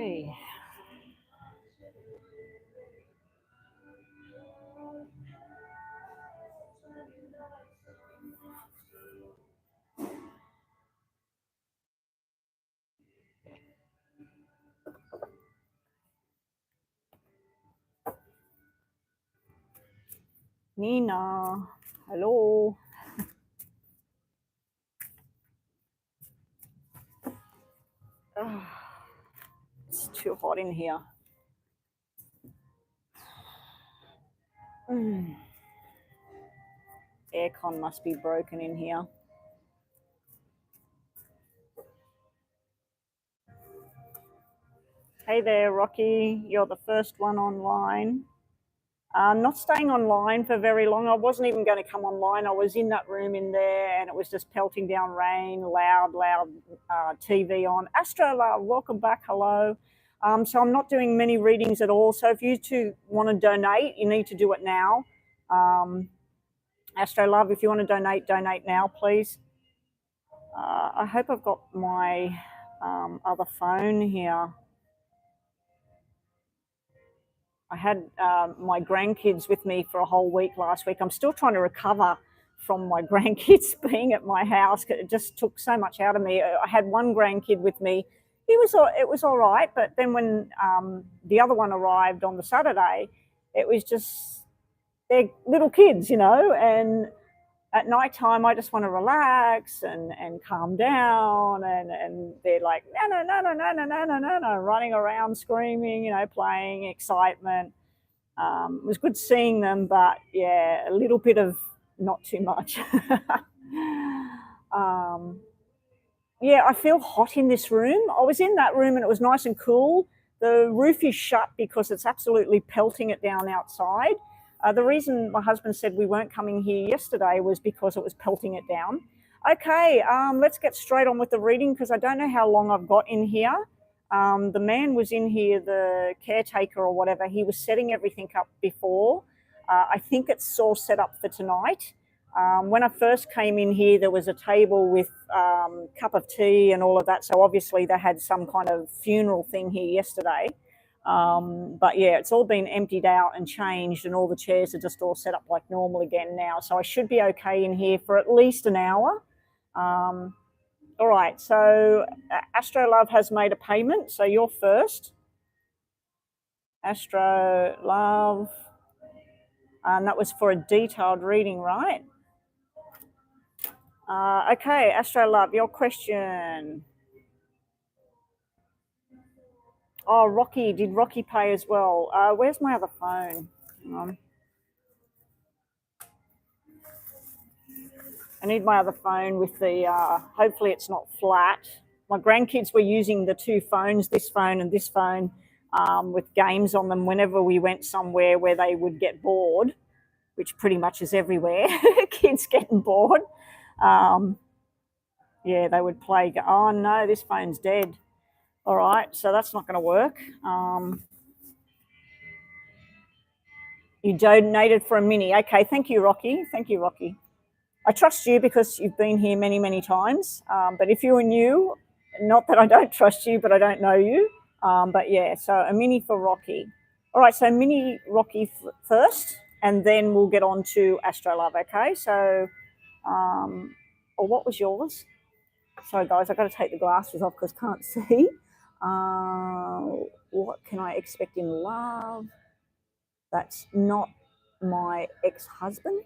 Okay. Nina, hello. It's too hot in here. Aircon must be broken in here. Hey there, Rocky. You're the first one online. I'm not staying online for very long. I wasn't even going to come online. I was in that room in there and it was just pelting down rain, loud TV on. Astro Love, welcome back. Hello. So I'm not doing many readings at all. So if you two want to donate, you need to do it now. Astro Love, if you want to donate now, please. I hope I've got my other phone here. I had my grandkids with me for a whole week last week. I'm still trying to recover from my grandkids being at my house. It just took so much out of me. I had one grandkid with me. It was all right, but then when the other one arrived on the Saturday, it was just, they're little kids, you know, and at night time I just want to relax and calm down, and they're like no, running around screaming, you know, playing, excitement. It was good seeing them, but yeah, a little bit of not too much. Yeah, I feel hot in this room. I was in that room and it was nice and cool. The roof is shut because it's absolutely pelting it down outside. The reason my husband said we weren't coming here yesterday was because it was pelting it down. Okay, let's get straight on with the reading because I don't know how long I've got in here. The man was in here, the caretaker or whatever. He was setting everything up before. I think it's all set up for tonight. When I first came in here, there was a table with cup of tea and all of that. So obviously they had some kind of funeral thing here yesterday. But yeah, it's all been emptied out and changed, and all the chairs are just all set up like normal again now. So I should be okay in here for at least an hour. All right, so Astro Love has made a payment, so you're first. Astro Love. And that was for a detailed reading, right? Okay, Astro Love, your question. Oh, Rocky, did Rocky pay as well? Where's my other phone? Hang on. I need my other phone with the, hopefully it's not flat. My grandkids were using the two phones, this phone and this phone, with games on them whenever we went somewhere where they would get bored, which pretty much is everywhere. Kids getting bored. Yeah, they would play. Oh no, this phone's dead. All right, so that's not going to work. You donated for a mini. Okay, thank you, Rocky. Thank you, Rocky. I trust you because you've been here many, many times. But if you were new, not that I don't trust you, but I don't know you. But yeah, so a mini for Rocky. All right, so mini Rocky first, and then we'll get on to Astro Love, okay? So, or what was yours? Sorry, guys, I've got to take the glasses off because I can't see. What can I expect in love? That's not my ex-husband.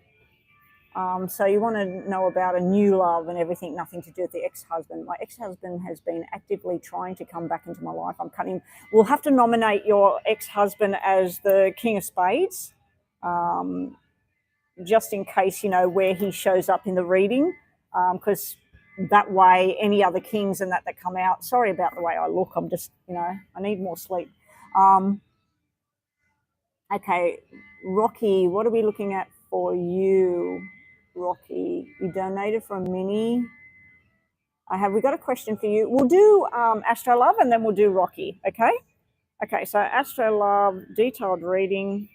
So you want to know about a new love and everything, nothing to do with the ex-husband. My ex-husband has been actively trying to come back into my life. I'm cutting. We'll have to nominate your ex-husband as the King of Spades, just in case, you know, where he shows up in the reading, because that way any other kings and that come out. Sorry about the way I look. I'm just, you know, I need more sleep. Okay, Rocky, what are we looking at for you? Rocky, you donated for a mini. We got a question for you. We'll do Astro Love and then we'll do Rocky, okay? Okay, so Astro Love, detailed reading.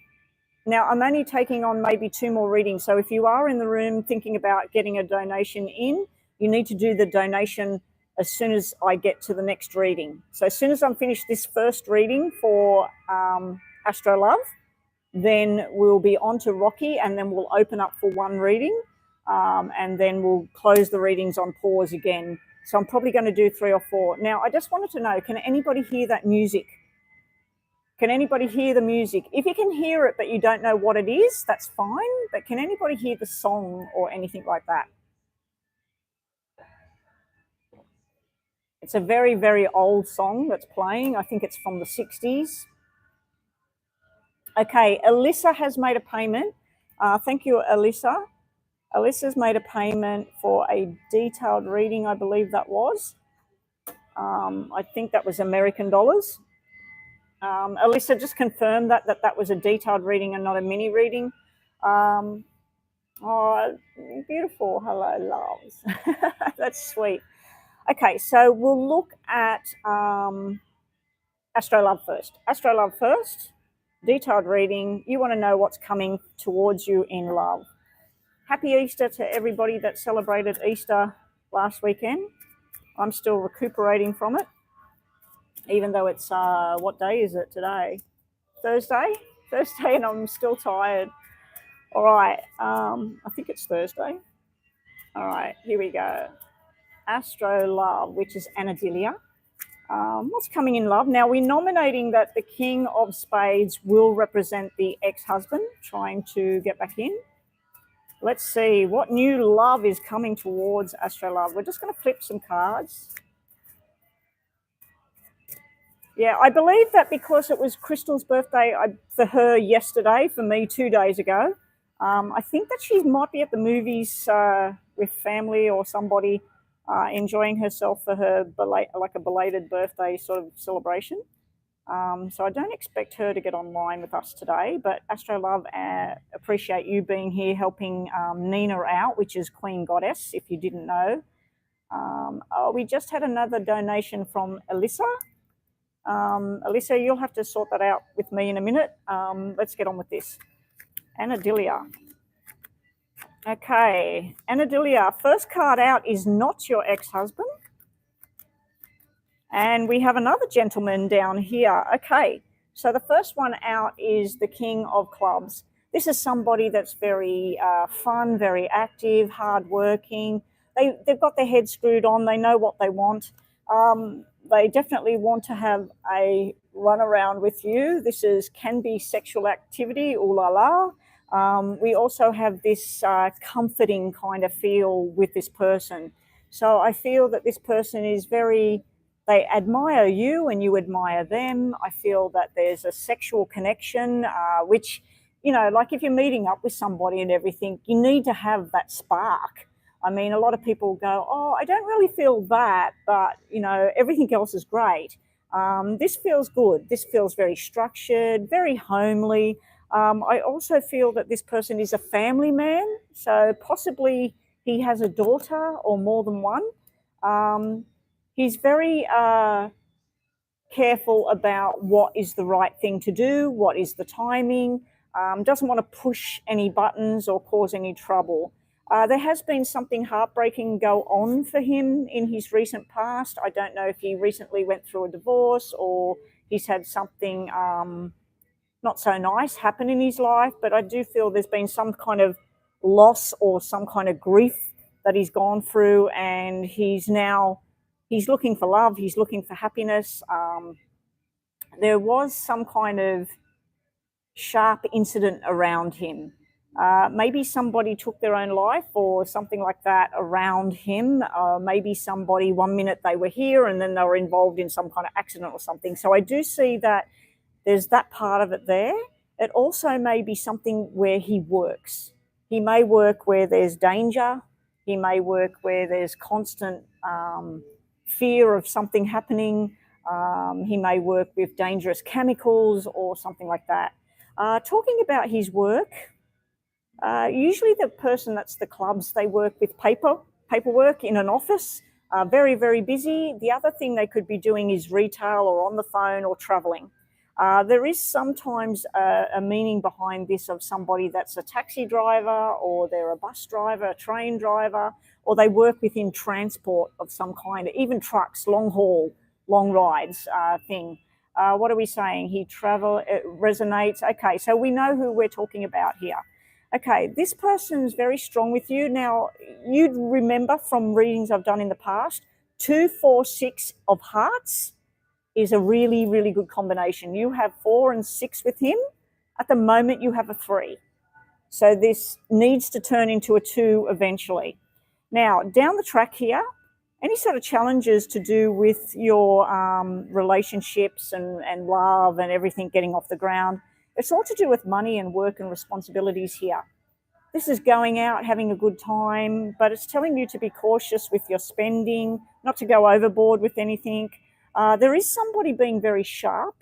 Now, I'm only taking on maybe 2 more readings. So if you are in the room thinking about getting a donation in, you need to do the donation as soon as I get to the next reading. So as soon as I'm finished this first reading for Astro Love, then we'll be on to Rocky, and then we'll open up for one reading, and then we'll close the readings on pause again. So I'm probably going to do 3 or 4. Now, I just wanted to know, can anybody hear that music? Can anybody hear the music? If you can hear it but you don't know what it is, that's fine. But can anybody hear the song or anything like that? It's a very, very old song that's playing. I think it's from the 60s. Okay, Alyssa has made a payment. Thank you, Alyssa. Alyssa's made a payment for a detailed reading, I believe that was. I think that was American dollars. Alyssa, just confirm that was a detailed reading and not a mini reading. Oh, beautiful. Hello, loves. That's sweet. Okay, so we'll look at Astro Love first. Astro Love first, detailed reading. You want to know what's coming towards you in love. Happy Easter to everybody that celebrated Easter last weekend. I'm still recuperating from it, even though it's, what day is it today? Thursday, and I'm still tired. All right, I think it's Thursday. All right, here we go. Astro Love, which is Anadilia. What's coming in love? Now, we're nominating that the King of Spades will represent the ex-husband trying to get back in. Let's see what new love is coming towards Astro Love. We're just going to flip some cards. Yeah, I believe that because it was Crystal's birthday for her yesterday, for me 2 days ago, I think that she might be at the movies with family or somebody, enjoying herself for her like a belated birthday sort of celebration. So I don't expect her to get online with us today, but Astro Love, appreciate you being here helping Nina out, which is Queen Goddess, if you didn't know. We just had another donation from Alyssa. Alyssa, you'll have to sort that out with me in a minute. Let's get on with this. Anadilia. Okay, Anadilia, first card out is not your ex-husband. And we have another gentleman down here. Okay, so the first one out is the King of Clubs. This is somebody that's very fun, very active, hardworking. They've got their head screwed on. They know what they want. They definitely want to have a run around with you. This can be sexual activity, ooh la la. We also have this comforting kind of feel with this person. So I feel that this person is they admire you and you admire them. I feel that there's a sexual connection, which, like if you're meeting up with somebody and everything, you need to have that spark. I mean, a lot of people go, oh, I don't really feel that, but, everything else is great. This feels good. This feels very structured, very homely. I also feel that this person is a family man, so possibly he has a daughter or more than one. He's very careful about what is the right thing to do, what is the timing, doesn't want to push any buttons or cause any trouble. There has been something heartbreaking go on for him in his recent past. I don't know if he recently went through a divorce or he's had something not so nice happen in his life, but I do feel there's been some kind of loss or some kind of grief that he's gone through, and he's looking for love, he's looking for happiness. There was some kind of sharp incident around him. Maybe somebody took their own life or something like that around him. Maybe somebody, 1 minute they were here and then they were involved in some kind of accident or something. So I do see that there's that part of it there. It also may be something where he works. He may work where there's danger. He may work where there's constant fear of something happening. He may work with dangerous chemicals or something like that. Talking about his work, usually the person that's the clubs, they work with paperwork in an office, very, very busy. The other thing they could be doing is retail or on the phone or traveling. There is sometimes a meaning behind this of somebody that's a taxi driver or they're a bus driver, a train driver, or they work within transport of some kind, even trucks, long haul, long rides thing. What are we saying? He it resonates. Okay, so we know who we're talking about here. Okay, this person's very strong with you. Now, you'd remember from readings I've done in the past, 2, 4, 6 of hearts is a really, really good combination. You have 4 and 6 with him. At the moment, you have a 3. So this needs to turn into a 2 eventually. Now, down the track here, any sort of challenges to do with your relationships and love and everything getting off the ground, it's all to do with money and work and responsibilities here. This is going out, having a good time, but it's telling you to be cautious with your spending, not to go overboard with anything. There is somebody being very sharp,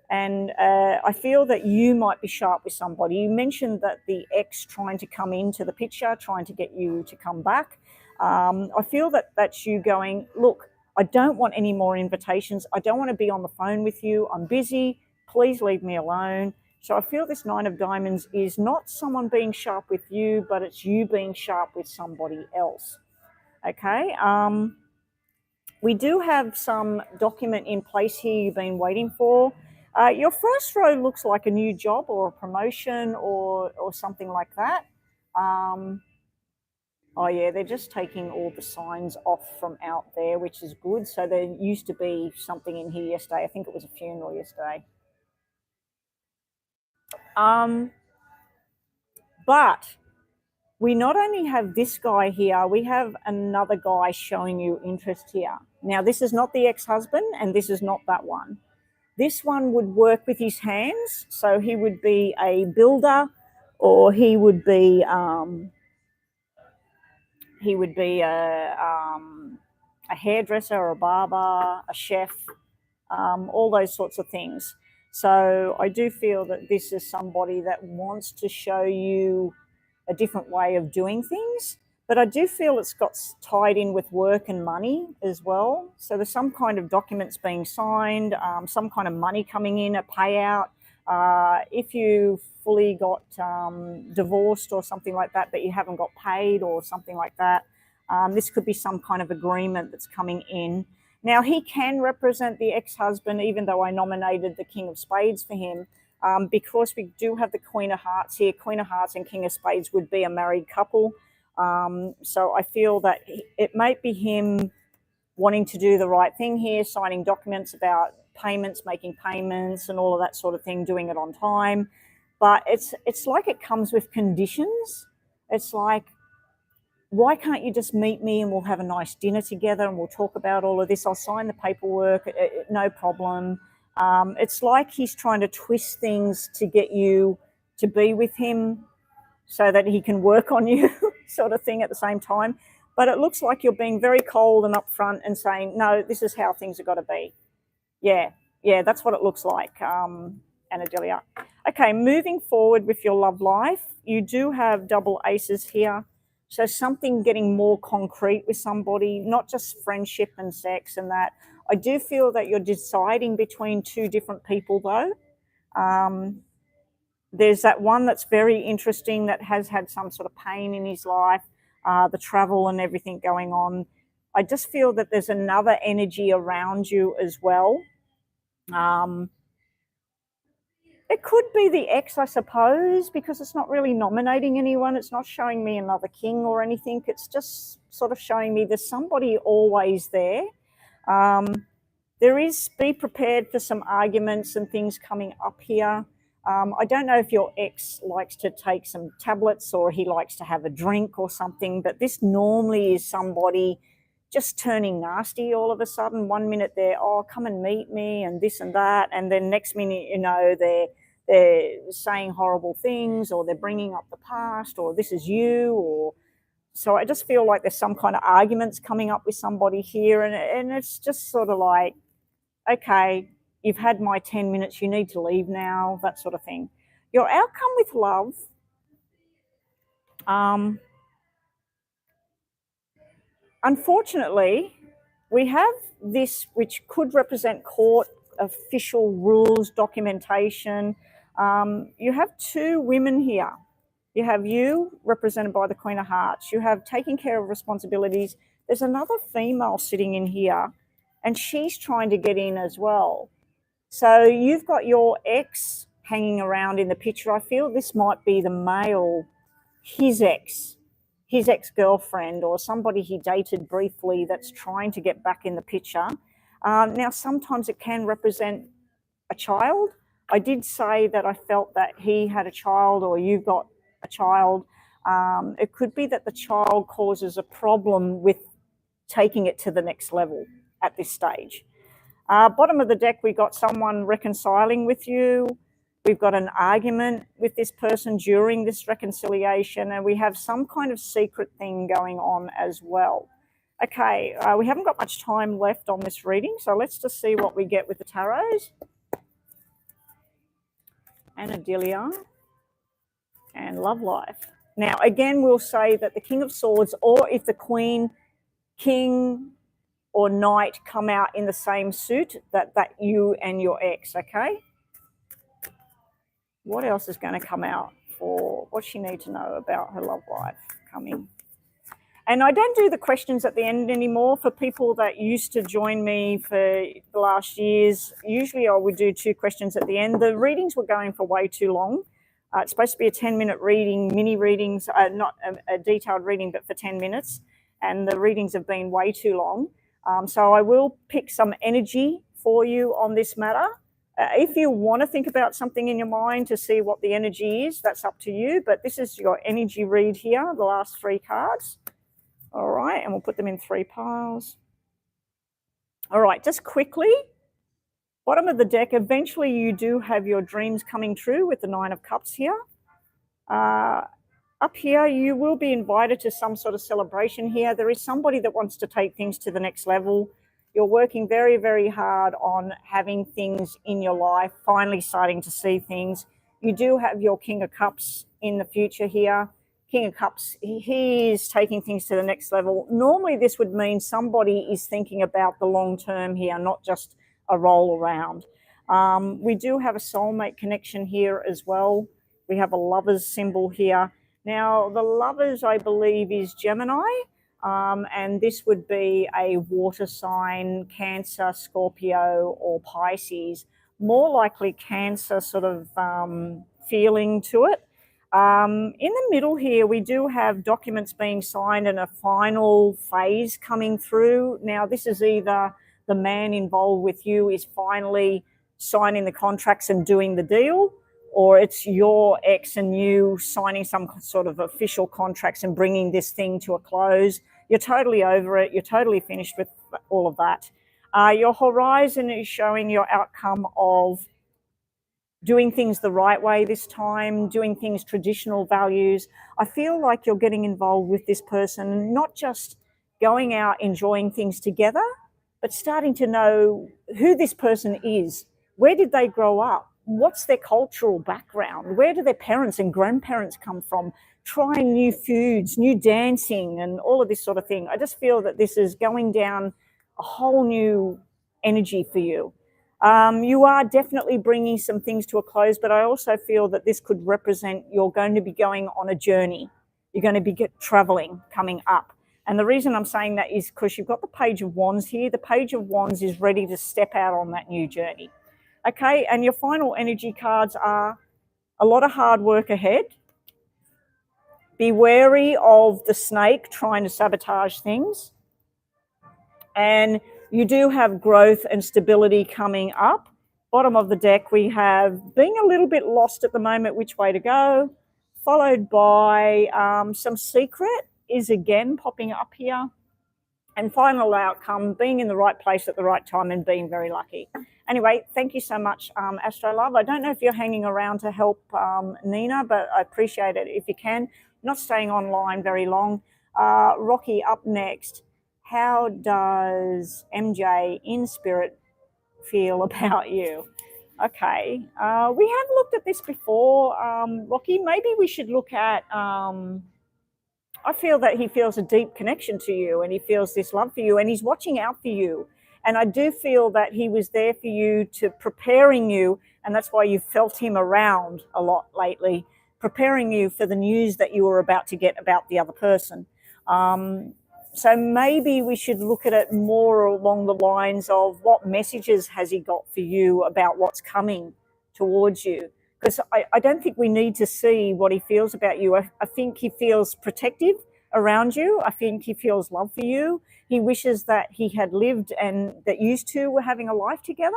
and I feel that you might be sharp with somebody. You mentioned that the ex trying to come into the picture, trying to get you to come back. I feel that that's you going, look, I don't want any more invitations. I don't want to be on the phone with you. I'm busy. Please leave me alone. So I feel this 9 of Diamonds is not someone being sharp with you, but it's you being sharp with somebody else. Okay. We do have some document in place here you've been waiting for. Your first row looks like a new job or a promotion or something like that. Oh yeah, they're just taking all the signs off from out there, which is good. So there used to be something in here yesterday. I think it was a funeral yesterday. But we not only have this guy here, we have another guy showing you interest here. Now, this is not the ex-husband, and this is not that one. This one would work with his hands, so he would be a builder, or he would be a hairdresser or a barber, a chef, all those sorts of things. So I do feel that this is somebody that wants to show you a different way of doing things, but I do feel it's got tied in with work and money as well. So there's some kind of documents being signed, some kind of money coming in, a payout. If you fully got divorced or something like that, but you haven't got paid or something like that, this could be some kind of agreement that's coming in. Now, he can represent the ex-husband, even though I nominated the King of Spades for him, because we do have the Queen of Hearts here. Queen of Hearts and King of Spades would be a married couple. So I feel that it might be him wanting to do the right thing here, signing documents about payments, making payments and all of that sort of thing, doing it on time. But it's like it comes with conditions. It's like, why can't you just meet me and we'll have a nice dinner together and we'll talk about all of this? I'll sign the paperwork, no problem. It's like he's trying to twist things to get you to be with him so that he can work on you sort of thing at the same time. But it looks like you're being very cold and upfront and saying, no, this is how things have got to be. Yeah, that's what it looks like, Anadelia. Okay, moving forward with your love life, you do have double aces here. So something getting more concrete with somebody, not just friendship and sex and that. I do feel that you're deciding between 2 different people though. There's that one that's very interesting that has had some sort of pain in his life, the travel and everything going on. I just feel that there's another energy around you as well. It could be the ex, I suppose, because it's not really nominating anyone. It's not showing me another king or anything. It's just sort of showing me there's somebody always there. Be prepared for some arguments and things coming up here. I don't know if your ex likes to take some tablets or he likes to have a drink or something, but this normally is somebody just turning nasty all of a sudden. 1 minute they're, oh, come and meet me and this and that. And then next minute, they're saying horrible things or they're bringing up the past or this is you. Or so I just feel like there's some kind of arguments coming up with somebody here. And it's just sort of like, okay, you've had my 10 minutes, you need to leave now, that sort of thing. Your outcome with love, unfortunately, we have this which could represent court, official rules, documentation. You have 2 women here. You have you, represented by the Queen of Hearts. You have taking care of responsibilities. There's another female sitting in here, and she's trying to get in as well. So you've got your ex hanging around in the picture. I feel this might be the male, his ex-girlfriend, or somebody he dated briefly that's trying to get back in the picture. Now, sometimes it can represent a child. I did say that I felt that he had a child or you got a child. It could be that the child causes a problem with taking it to the next level at this stage. Bottom of the deck, we got someone reconciling with you. We've got an argument with this person during this reconciliation, and we have some kind of secret thing going on as well. Okay, we haven't got much time left on this reading, so let's just see what we get with the tarots. Anadelia and love life. Now, again, we'll say that the King of Swords, or if the Queen, King, or Knight come out in the same suit, that you and your ex, okay? What else is going to come out for what she needs to know about her love life coming? And I don't do the questions at the end anymore for people that used to join me for the last years. Usually I would do 2 questions at the end. The readings were going for way too long. It's supposed to be a 10-minute reading, mini readings, not a detailed reading, but for 10 minutes. And the readings have been way too long. So I will pick some energy for you on this matter. If you want to think about something in your mind to see what the energy is, that's up to you. But this is your energy read here, the last 3 cards. All right, and we'll put them in 3 piles. All right, just quickly, bottom of the deck, eventually you do have your dreams coming true with the 9 of Cups here. Up here, you will be invited to some sort of celebration here. There is somebody that wants to take things to the next level. You're working very, very hard on having things in your life, finally starting to see things. You do have your King of Cups in the future here. King of Cups, he is taking things to the next level. Normally, this would mean somebody is thinking about the long term here, not just a roll around. We do have a soulmate connection here as well. We have a lover's symbol here. Now, the lovers, I believe, is Gemini, and this would be a water sign, Cancer, Scorpio, or Pisces. More likely Cancer sort of feeling to it. In the middle here, we do have documents being signed and a final phase coming through. Now, this is either the man involved with you is finally signing the contracts and doing the deal, or it's your ex and you signing some sort of official contracts and bringing this thing to a close. You're totally over it. You're totally finished with all of that. Your horizon is showing your outcome of doing things the right way this time, doing things traditional values. I feel like you're getting involved with this person, not just going out enjoying things together, but starting to know who this person is. Where did they grow up? What's their cultural background? Where do their parents and grandparents come from? Trying new foods, new dancing, and all of this sort of thing. I just feel that this is going down a whole new energy for you. You are definitely bringing some things to a close, but I also feel that this could represent you're going to be going on a journey. You're going to be traveling coming up. And the reason I'm saying that is because you've got the Page of Wands here. The Page of Wands is ready to step out on that new journey. Okay, and your final energy cards are a lot of hard work ahead. Be wary of the snake trying to sabotage things. And you do have growth and stability coming up. Bottom of the deck, we have being a little bit lost at the moment, which way to go, followed by some secret is again popping up here. And final outcome, being in the right place at the right time and being very lucky. Anyway, thank you so much, Astro Love. I don't know if you're hanging around to help Nina, but I appreciate it if you can. Not staying online very long. Rocky, up next. How does MJ in spirit feel about you? Okay, we have looked at this before, Rocky. Maybe we should look at, I feel that he feels a deep connection to you and he feels this love for you and he's watching out for you. And I do feel that he was there for you to preparing you, and that's why you felt him around a lot lately. preparing you for the news that you were about to get about the other person. So maybe we should look at it more along the lines of what messages has he got for you about what's coming towards you. Because I don't think we need to see what he feels about you. I think he feels protective around you. I think he feels love for you. He wishes that he had lived and that you two were having a life together,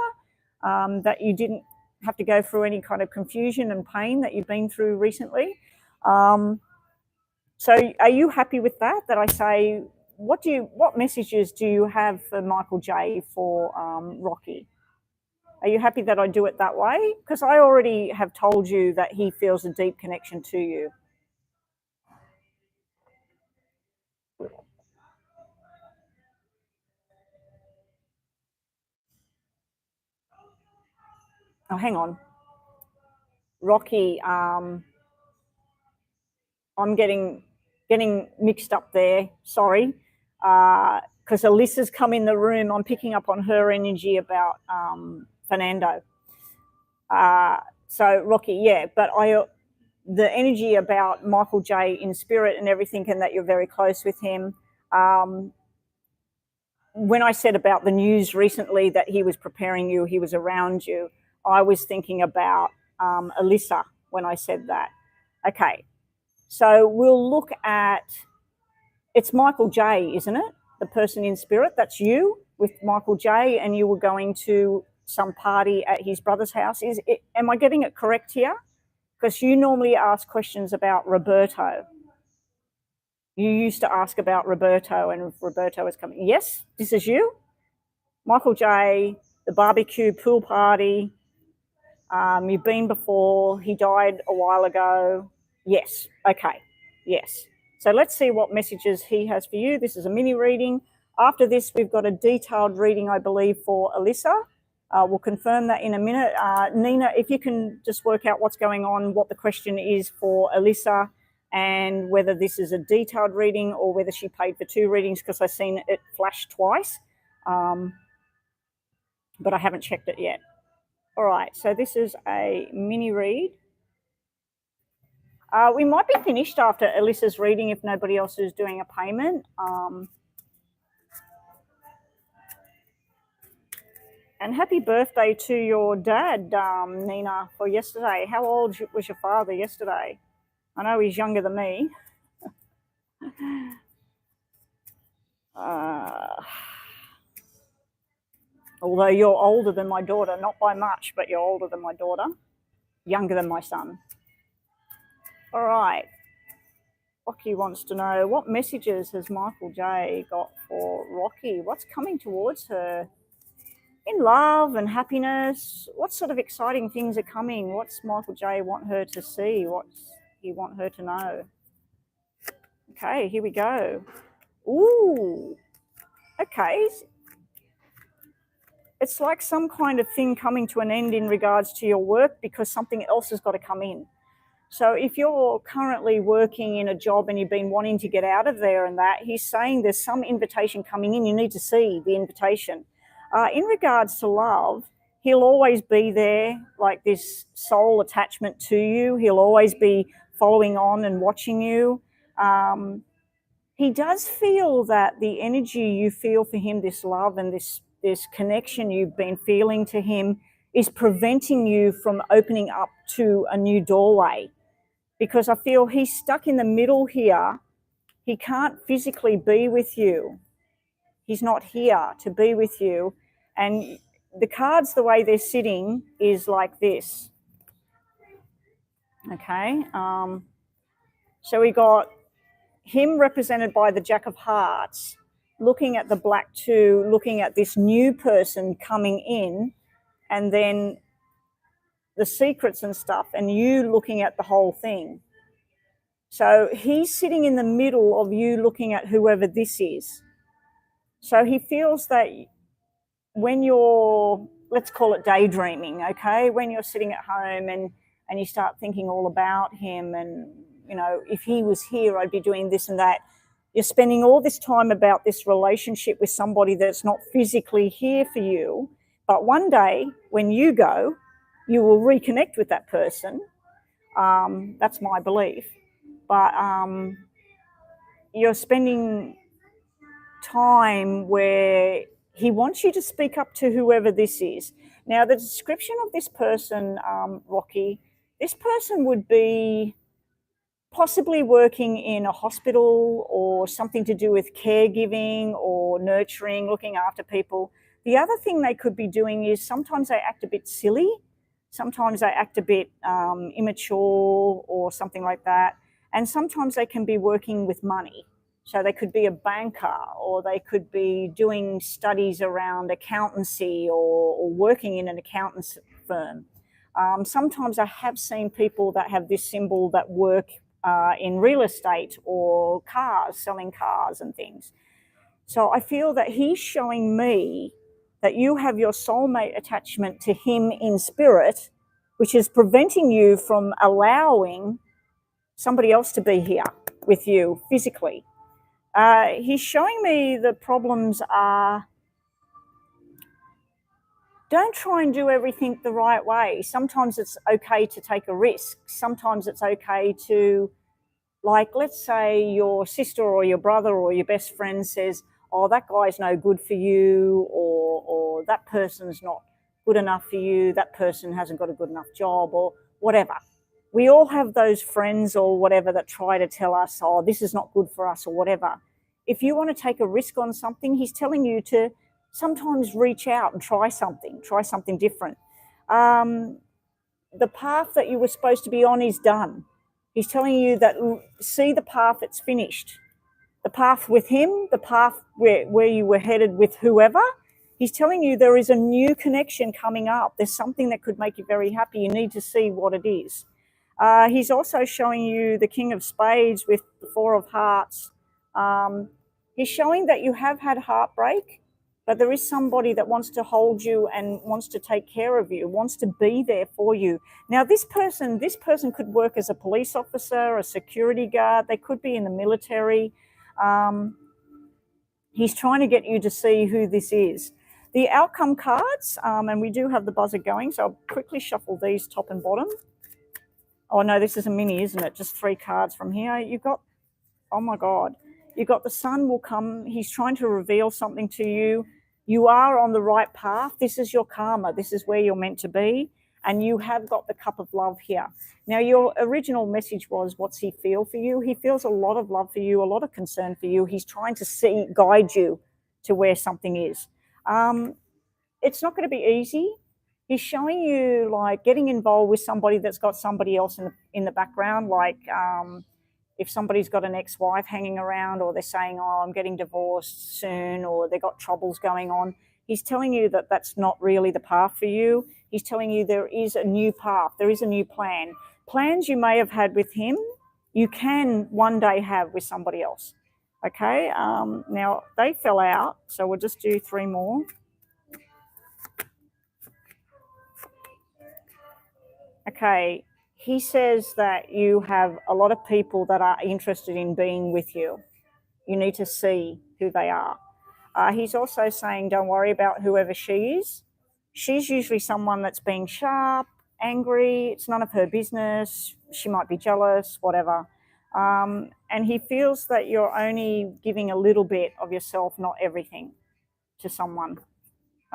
that you didn't have to go through any kind of confusion and pain that you've been through recently. So are you happy with that? That I say, what messages do you have for Michael J for Rocky? Are you happy that I do it that way? Because I already have told you that he feels a deep connection to you. Oh, hang on. Rocky, I'm getting mixed up there. Sorry. Because Alyssa's come in the room. I'm picking up on her energy about Fernando. So Rocky, yeah, but the energy about Michael J in spirit and everything, and that you're very close with him. When I said about the news recently that he was preparing you, he was around you, I was thinking about Alyssa when I said that. Okay, so we'll look at, it's Michael J, isn't it? The person in spirit, that's you with Michael J, and you were going to some party at his brother's house. Am I getting it correct here? Because you normally ask questions about Roberto. You used to ask about Roberto, and Roberto is coming. Yes, this is you? Michael J, the barbecue pool party. You've been before. He died a while ago. Yes, okay, yes. So let's see what messages he has for you. This is a mini reading. After this, we've got a detailed reading, I believe, for Alyssa. We'll confirm that in a minute. Nina, if you can just work out what's going on, what the question is for Alyssa, and whether this is a detailed reading or whether she paid for 2 readings, because I've seen it flash twice, but I haven't checked it yet. All right, so this is a mini read. We might be finished after Alyssa's reading if nobody else is doing a payment. And happy birthday to your dad, Nina, for yesterday. How old was your father yesterday? I know he's younger than me. Although you're older than my daughter, not by much, but you're older than my daughter, younger than my son. All right. Rocky wants to know, what messages has Michael J got for Rocky? What's coming towards her? In love and happiness, what sort of exciting things are coming? What's Michael J want her to see? What's he want her to know? Okay, here we go. Ooh, okay. It's like some kind of thing coming to an end in regards to your work, because something else has got to come in. So if you're currently working in a job and you've been wanting to get out of there and that, he's saying there's some invitation coming in. You need to see the invitation. In regards to love, he'll always be there, like this soul attachment to you. He'll always be following on and watching you. He does feel that the energy you feel for him, this love and this connection you've been feeling to him, is preventing you from opening up to a new doorway. Because I feel he's stuck in the middle here. He can't physically be with you. He's not here to be with you. And the cards, the way they're sitting, is like this. Okay. So we got him represented by the Jack of Hearts, looking at the Black 2, looking at this new person coming in, and then the secrets and stuff, and you looking at the whole thing. So he's sitting in the middle of you looking at whoever this is. So he feels that when you're, let's call it daydreaming, okay, when you're sitting at home and you start thinking all about him, and, you know, if he was here, I'd be doing this and that. You're spending all this time about this relationship with somebody that's not physically here for you, but one day when you go, you will reconnect with that person. That's my belief. But you're spending time where he wants you to speak up to whoever this is. Now, the description of this person, Rocky, this person would be possibly working in a hospital or something to do with caregiving or nurturing, looking after people. The other thing they could be doing is sometimes they act a bit silly. Sometimes they act a bit immature or something like that. And sometimes they can be working with money. So they could be a banker, or they could be doing studies around accountancy, or working in an accountant's firm. Sometimes I have seen people that have this symbol that work in real estate or cars, selling cars and things. So I feel that he's showing me that you have your soulmate attachment to him in spirit, which is preventing you from allowing somebody else to be here with you physically. He's showing me the problems are, don't try and do everything the right way. Sometimes it's okay to take a risk. Sometimes it's okay to, like, let's say your sister or your brother or your best friend says, oh, that guy's no good for you, or that person's not good enough for you, that person hasn't got a good enough job, or whatever. We all have those friends or whatever that try to tell us, oh, this is not good for us or whatever. If you want to take a risk on something, he's telling you to sometimes reach out and try something different. The path that you were supposed to be on is done. He's telling you that, see the path, it's finished. The path with him, the path where you were headed with whoever, he's telling you there is a new connection coming up. There's something that could make you very happy. You need to see what it is. He's also showing you the King of Spades with the Four of Hearts. He's showing that you have had heartbreak, but there is somebody that wants to hold you and wants to take care of you, wants to be there for you. Now, this person could work as a police officer, a security guard. They could be in the military. He's trying to get you to see who this is. The outcome cards, and we do have the buzzer going, so I'll quickly shuffle these top and bottom. Oh, no, this is a mini, isn't it? Just 3 cards from here. You've got, oh, my God. You've got the sun will come. He's trying to reveal something to you. You are on the right path. This is your karma. This is where you're meant to be. And you have got the cup of love here. Now, your original message was, what's he feel for you? He feels a lot of love for you, a lot of concern for you. He's trying to guide you to where something is. It's not going to be easy. He's showing you, like, getting involved with somebody that's got somebody else in the background, like if somebody's got an ex-wife hanging around, or they're saying, oh, I'm getting divorced soon, or they've got troubles going on. He's telling you that that's not really the path for you. He's telling you there is a new path. There is a new plan. Plans you may have had with him, you can one day have with somebody else. Okay, now they fell out, so we'll just do 3 more. Okay, he says that you have a lot of people that are interested in being with you. You need to see who they are. He's also saying, don't worry about whoever she is. She's usually someone that's being sharp, angry. It's none of her business. She might be jealous, whatever. And he feels that you're only giving a little bit of yourself, not everything, to someone.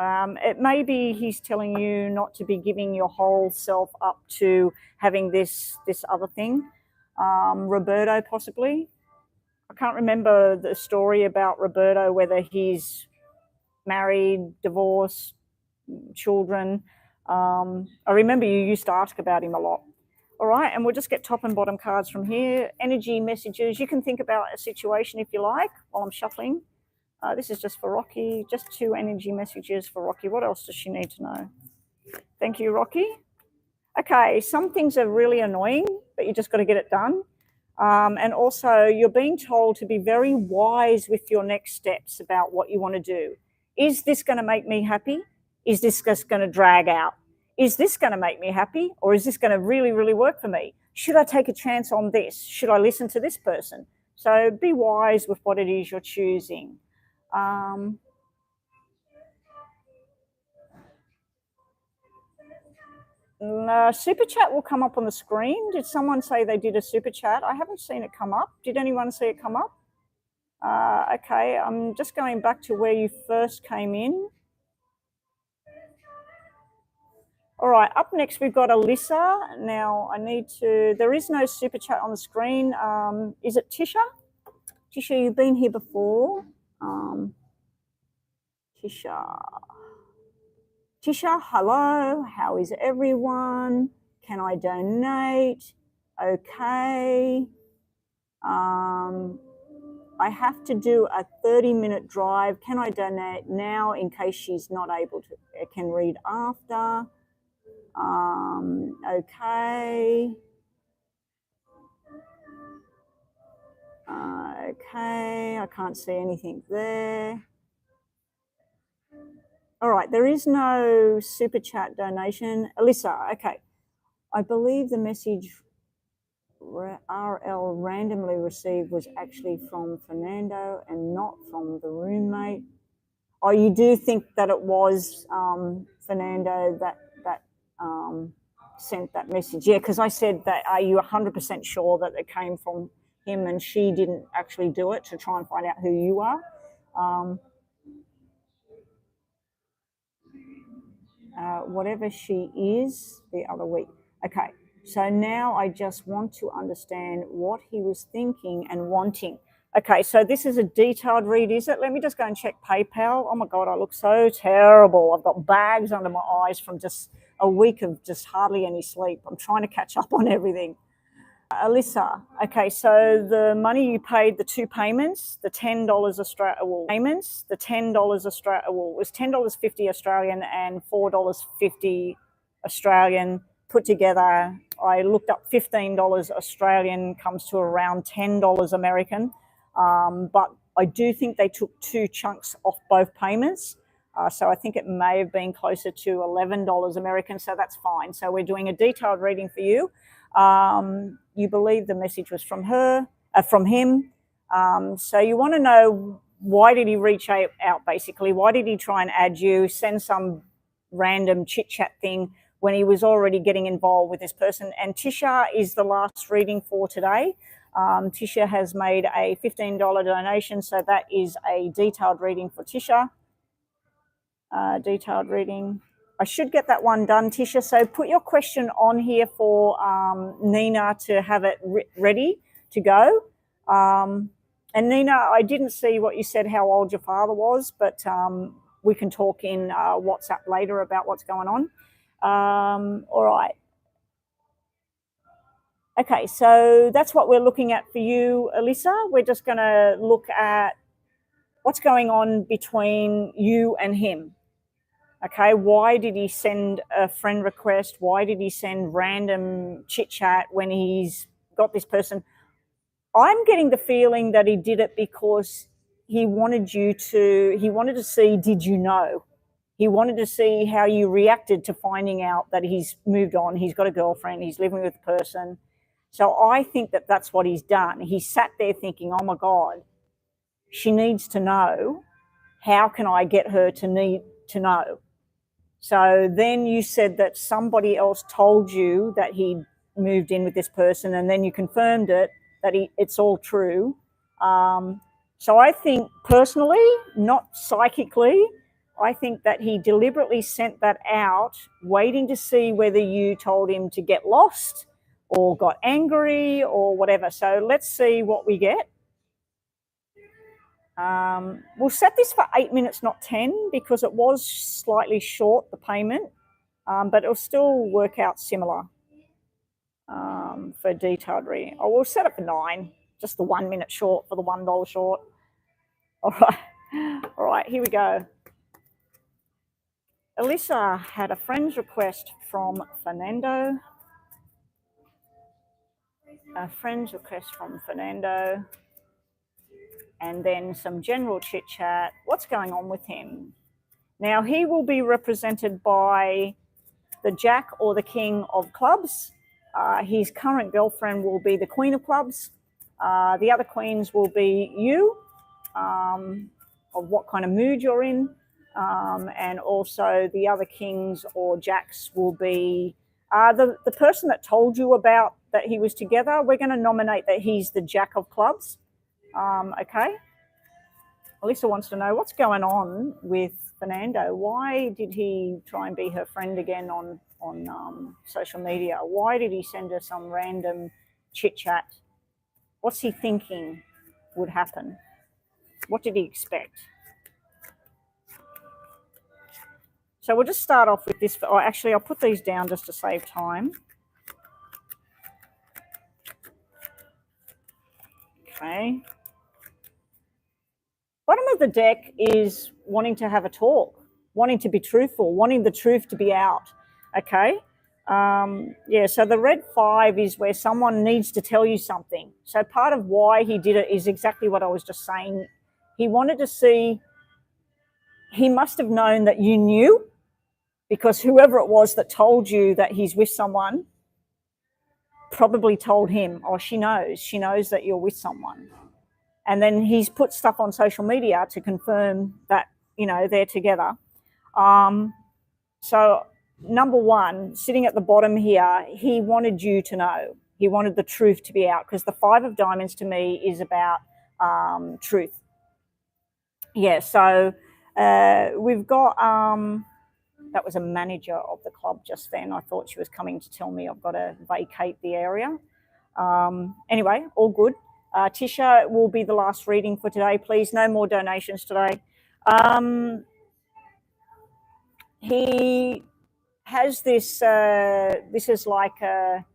It may be he's telling you not to be giving your whole self up to having this other thing. Roberto, possibly. I can't remember the story about Roberto, whether he's married, divorced, children. I remember you used to ask about him a lot. All right, and we'll just get top and bottom cards from here. Energy messages. You can think about a situation if you like while I'm shuffling. This is just for Rocky. Just 2 energy messages for Rocky. What else does she need to know? Thank you, Rocky. Okay, some things are really annoying, but you just got to get it done. And also, you're being told to be very wise with your next steps about what you want to do. Is this going to make me happy? Is this just going to drag out? Is this going to make me happy? Or is this going to really, really work for me? Should I take a chance on this? Should I listen to this person? So be wise with what it is you're choosing. Super chat will come up on the screen. Did someone say they did a super chat? I haven't seen it come up. Did anyone see it come up? Okay, I'm just going back to where you first came in. All right, up next we've got Alyssa. Now there is no super chat on the screen. Is it Tisha? Tisha, you've been here before. Tisha, hello, how is everyone? Can I donate? Okay. I have to do a 30-minute drive. Can I donate now in case she's not able to, can read after? Okay. Okay, I can't see anything there. All right, there is no super chat donation. Alyssa, okay. I believe the message RL randomly received was actually from Fernando and not from the roommate. Oh, you do think that it was Fernando that sent that message? Yeah, because I said that, are you 100% sure that it came from him and she didn't actually do it to try and find out who you are? Whatever she is the other week. Okay, so now I just want to understand what he was thinking and wanting. Okay, so this is a detailed read, is it? Let me just go and check PayPal. Oh my God, I look so terrible. I've got bags under my eyes from just a week of just hardly any sleep. I'm trying to catch up on everything. Alyssa, okay, so the money you paid, the two payments, the $10 Australian payments, the $10 Australian was $10.50 Australian and $4.50 Australian put together. I looked up $15 Australian comes to around $10 American, but I do think they took two chunks off both payments. So I think it may have been closer to $11 American, so that's fine. So we're doing a detailed reading for you. You believe the message was from him. So you want to know, why did he reach out basically? Why did he try and add you, send some random chit chat thing when he was already getting involved with this person? And Tisha is the last reading for today. Tisha has made a $15 donation, so that is a detailed reading for Tisha. Detailed reading. I should get that one done, Tisha. So put your question on here for Nina to have it ready to go. And Nina, I didn't see what you said, how old your father was, but we can talk in WhatsApp later about what's going on. All right. Okay, so that's what we're looking at for you, Alyssa. We're just going to look at what's going on between you and him. Okay, why did he send a friend request? Why did he send random chit chat when he's got this person? I'm getting the feeling that he did it because he wanted to see, did you know? He wanted to see how you reacted to finding out that he's moved on, he's got a girlfriend, he's living with a person. So I think that that's what he's done. He sat there thinking, oh my God, she needs to know. How can I get her to need to know? So then you said that somebody else told you that he moved in with this person, and then you confirmed it, that it's all true. So I think personally, not psychically, I think that he deliberately sent that out, waiting to see whether you told him to get lost or got angry or whatever. So let's see what we get. We'll set this for 8 minutes, not 10, because it was slightly short, the payment, but it'll still work out similar for detailed reading. Oh, we'll set it for 9, just the 1 minute short for the $1 short. All right, here we go. Alyssa had a friend's request from Fernando. A friend's request from Fernando. And then some general chit chat. What's going on with him? Now, he will be represented by the Jack or the King of Clubs. His current girlfriend will be the Queen of Clubs. The other queens will be you, of what kind of mood you're in. And also the other kings or jacks will be The person that told you about that he was together, we're going to nominate that he's the Jack of Clubs. Okay. Alyssa wants to know what's going on with Fernando. Why did he try and be her friend again on social media? Why did he send her some random chit chat? What's he thinking would happen? What did he expect? So we'll just start off with this. Actually, I'll put these down just to save time. Okay. Bottom of the deck is wanting to have a talk, wanting to be truthful, wanting the truth to be out. Okay. Yeah, so the red 5 is where someone needs to tell you something. So part of why he did it is exactly what I was just saying. He wanted to see, he must have known that you knew, because whoever it was that told you that he's with someone probably told him, oh, she knows that you're with someone. And then he's put stuff on social media to confirm that, you know, they're together. So number 1, sitting at the bottom here, he wanted you to know. He wanted the truth to be out, because the 5 of diamonds to me is about truth. Yeah, so we've got, that was a manager of the club just then. I thought she was coming to tell me I've got to vacate the area. Anyway, all good. Tisha will be the last reading for today, please. No more donations today. He has this, this is like a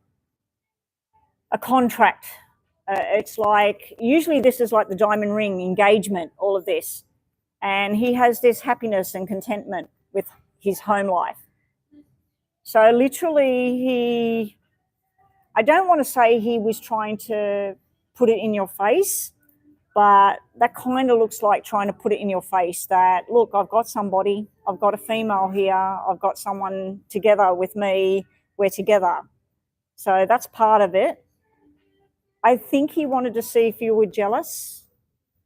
contract. It's like, usually this is like the diamond ring, engagement, all of this. And he has this happiness and contentment with his home life. So literally I don't want to say he was trying to put it in your face, but that kind of looks like trying to put it in your face that, look, I've got somebody, I've got a female here, I've got someone together with me, we're together. So that's part of it. I think he wanted to see if you were jealous,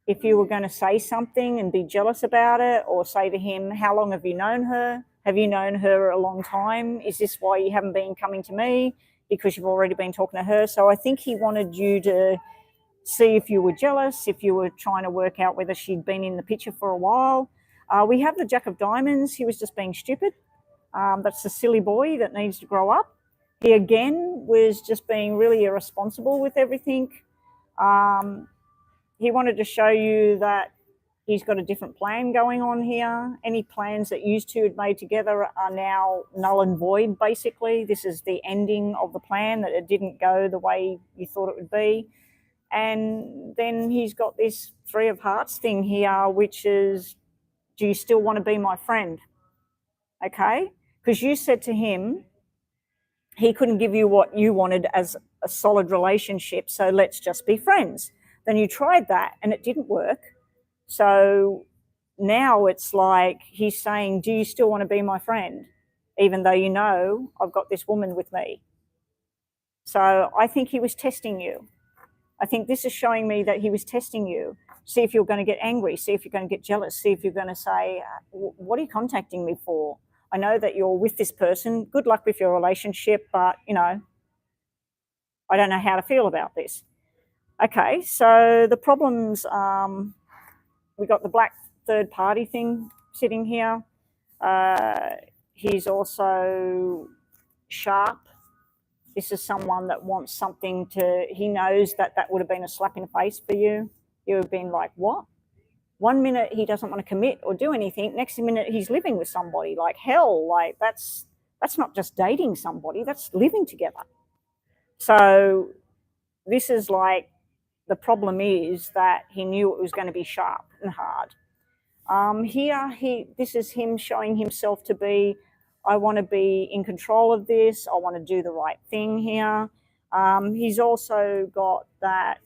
if you were going to say something and be jealous about it, or say to him, how long have you known her? Have you known her a long time? Is this why you haven't been coming to me? Because you've already been talking to her. So I think he wanted you to see if you were jealous, if you were trying to work out whether she'd been in the picture for a while. We have the Jack of Diamonds. He was just being stupid. That's the silly boy that needs to grow up. He, again, was just being really irresponsible with everything. He wanted to show you that he's got a different plan going on here. Any plans that you two had made together are now null and void, basically. This is the ending of the plan, that it didn't go the way you thought it would be. And then he's got this 3 of Hearts thing here, which is, do you still want to be my friend? Okay? Because you said to him, he couldn't give you what you wanted as a solid relationship, so let's just be friends. Then you tried that and it didn't work. So now it's like he's saying, do you still want to be my friend? Even though you know I've got this woman with me. So I think he was testing you. I think this is showing me that he was testing you. See if you're going to get angry. See if you're going to get jealous. See if you're going to say, what are you contacting me for? I know that you're with this person. Good luck with your relationship, but, you know, I don't know how to feel about this. Okay, so the problems, we got the black third party thing sitting here. He's also sharp. This is someone that wants something to, he knows that that would have been a slap in the face for you. You have been like, what? 1 minute he doesn't want to commit or do anything. Next minute he's living with somebody. Like, hell, like that's not just dating somebody, that's living together. So this is like, the problem is that he knew it was going to be sharp and hard. This is him showing himself to be, I want to be in control of this. I want to do the right thing here. He's also got that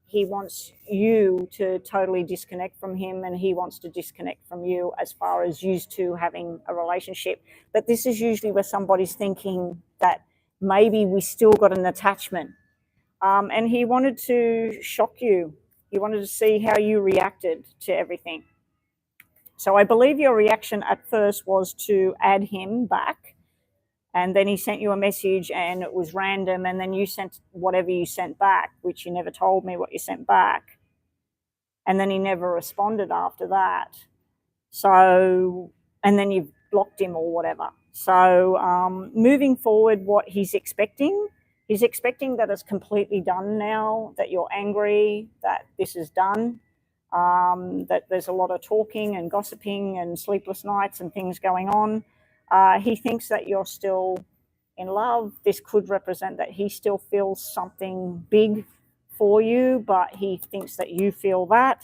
he wants you to totally disconnect from him, and he wants to disconnect from you as far as you two having a relationship. But this is usually where somebody's thinking that maybe we still got an attachment. And he wanted to shock you. He wanted to see how you reacted to everything. So I believe your reaction at first was to add him back and then he sent you a message and it was random, and then you sent whatever you sent back, which you never told me what you sent back, and then he never responded after that. So, and then you've blocked him or whatever. So moving forward, what he's expecting that it's completely done now, that you're angry, that this is done, that there's a lot of talking and gossiping and sleepless nights and things going on. He thinks that you're still in love. This could represent that he still feels something big for you, but he thinks that you feel that.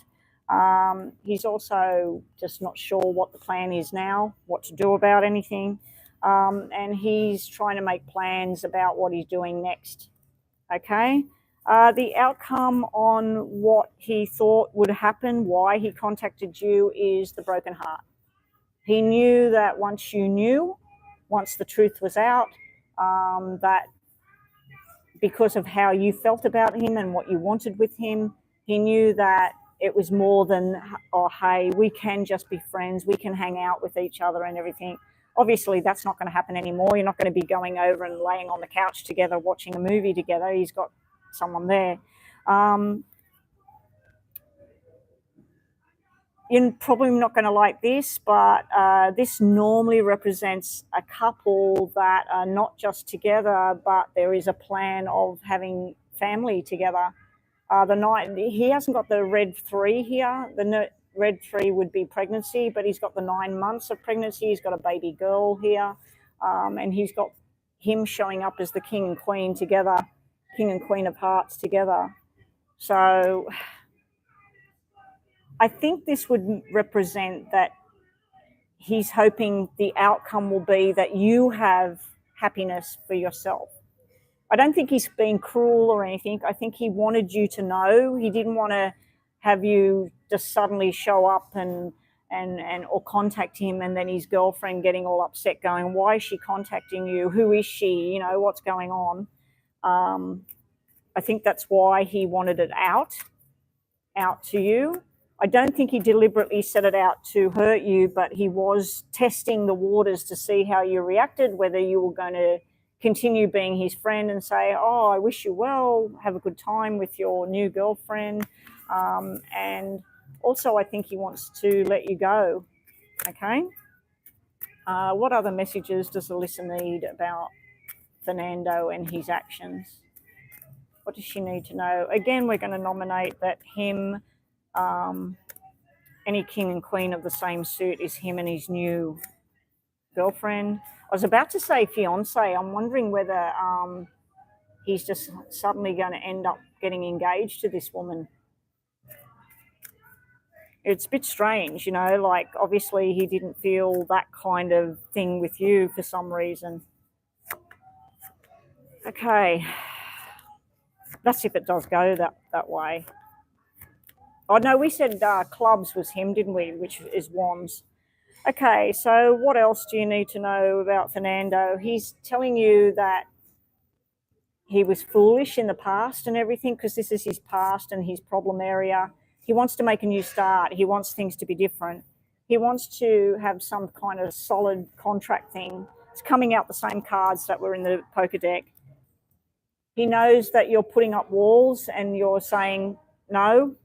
He's also just not sure what the plan is now, what to do about anything. And he's trying to make plans about what he's doing next. Okay. The outcome on what he thought would happen, why he contacted you, is the broken heart. He knew that once the truth was out, that because of how you felt about him and what you wanted with him, he knew that it was more than, oh, hey, we can just be friends, we can hang out with each other and everything. Obviously, that's not going to happen anymore. You're not going to be going over and laying on the couch together, watching a movie together. He's got someone there. You're probably not going to like this, but this normally represents a couple that are not just together, but there is a plan of having family together. He hasn't got the red 3 here. The red 3 would be pregnancy, but he's got the 9 months of pregnancy. He's got a baby girl here, and he's got him showing up as the king and queen together, king and queen of hearts together. So I think this would represent that he's hoping the outcome will be that you have happiness for yourself. I don't think he's being cruel or anything. I think he wanted you to know. He didn't want to have you just suddenly show up and or contact him, and then his girlfriend getting all upset going, why is she contacting you? Who is she? You know, what's going on? I think that's why he wanted it out to you. I don't think he deliberately set it out to hurt you, but he was testing the waters to see how you reacted, whether you were going to continue being his friend and say, oh, I wish you well, have a good time with your new girlfriend. And also I think he wants to let you go. Okay. What other messages does Alyssa need about Fernando and his actions? What does she need to know? Again, we're going to nominate that him, any king and queen of the same suit is him and his new girlfriend. I was about to say fiance. I'm wondering whether he's just suddenly going to end up getting engaged to this woman. It's a bit strange, you know, like obviously he didn't feel that kind of thing with you for some reason. Okay. That's if it does go that way. Oh, no, we said clubs was him, didn't we? Which is wands. Okay, so what else do you need to know about Fernando? He's telling you that he was foolish in the past and everything, because this is his past and his problem area. He wants to make a new start. He wants things to be different. He wants to have some kind of solid contract thing. It's coming out the same cards that were in the poker deck. He knows that you're putting up walls and you're saying no,